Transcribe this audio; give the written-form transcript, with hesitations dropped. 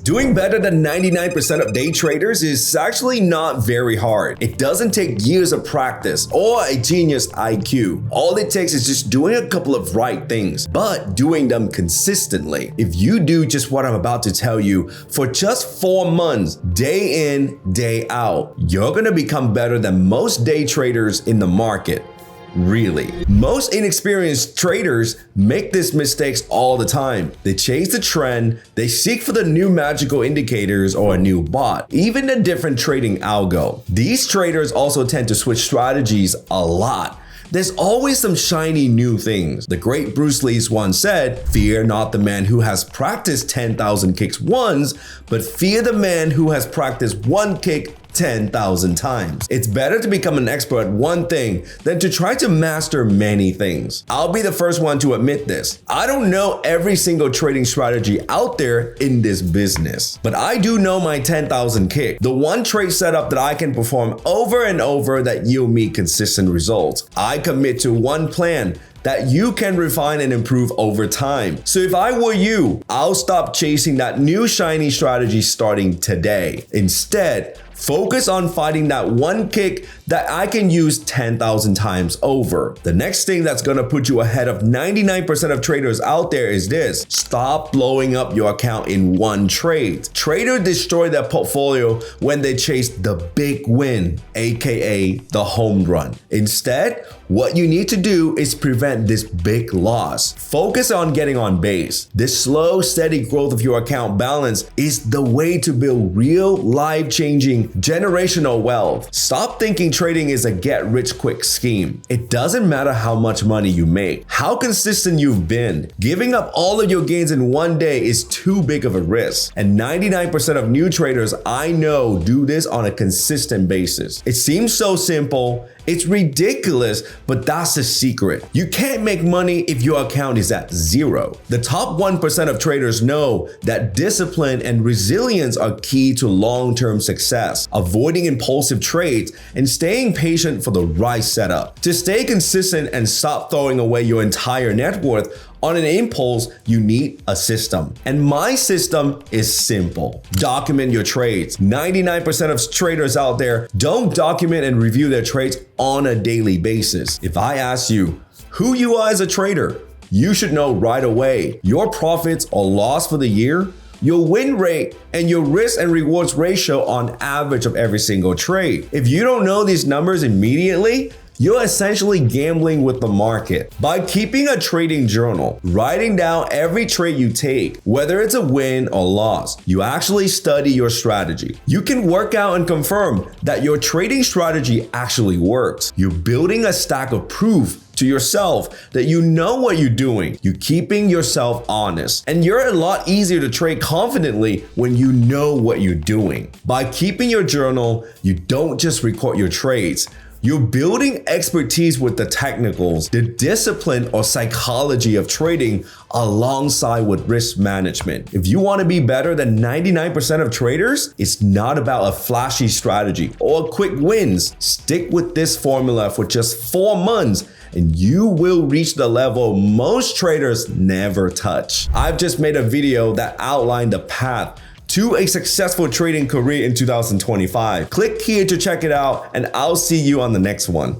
Doing better than 99% of day traders is actually not very hard. It doesn't take years of practice or a genius IQ. All it takes is just doing a couple of right things, but doing them consistently. If you do just what I'm about to tell you for just 4 months, day in, day out, you're gonna become better than most day traders in the market. Really. Most inexperienced traders make these mistakes all the time. They chase the trend, they seek for the new magical indicators or a new bot, even a different trading algo. These traders also tend to switch strategies a lot. There's always some shiny new things. The great Bruce Lee once said, "Fear not the man who has practiced 10,000 kicks once, but fear the man who has practiced one kick 10,000 times." It's better to become an expert at one thing than to try to master many things. I'll be the first one to admit this. I don't know every single trading strategy out there in this business, but I do know my 10,000 kick, the one trade setup that I can perform over and over that yield me consistent results. I commit to one plan that you can refine and improve over time. So if I were you, I'll stop chasing that new shiny strategy starting today. Instead, focus on finding that one kick that I can use 10,000 times over. The next thing that's gonna put you ahead of 99% of traders out there is this: stop blowing up your account in one trade. Traders destroy their portfolio when they chase the big win, aka the home run. Instead, what you need to do is prevent this big loss. Focus on getting on base. This slow, steady growth of your account balance is the way to build real, life-changing, generational wealth. Stop thinking trading is a get-rich-quick scheme. It doesn't matter how much money you make, how consistent you've been. Giving up all of your gains in one day is too big of a risk. And 99% of new traders I know do this on a consistent basis. It seems so simple. It's ridiculous, but that's the secret. You can't make money if your account is at zero. The top 1% of traders know that discipline and resilience are key to long-term success, avoiding impulsive trades and staying patient for the right setup. To stay consistent and stop throwing away your entire net worth on an impulse, you need a system. And my system is simple. Document your trades. 99% of traders out there don't document and review their trades on a daily basis. If I ask you who you are as a trader, you should know right away your profits or loss for the year, your win rate, and your risk and rewards ratio on average of every single trade. If you don't know these numbers immediately, you're essentially gambling with the market. By keeping a trading journal, writing down every trade you take, whether it's a win or loss, you actually study your strategy. You can work out and confirm that your trading strategy actually works. You're building a stack of proof to yourself that you know what you're doing. You're keeping yourself honest. And you're a lot easier to trade confidently when you know what you're doing. By keeping your journal, you don't just record your trades. You're building expertise with the technicals, the discipline or psychology of trading alongside with risk management. If you want to be better than 99% of traders, it's not about a flashy strategy or quick wins. Stick with this formula for just 4 months and you will reach the level most traders never touch. I've just made a video that outlined the path to a successful trading career in 2025. Click here to check it out, and I'll see you on the next one.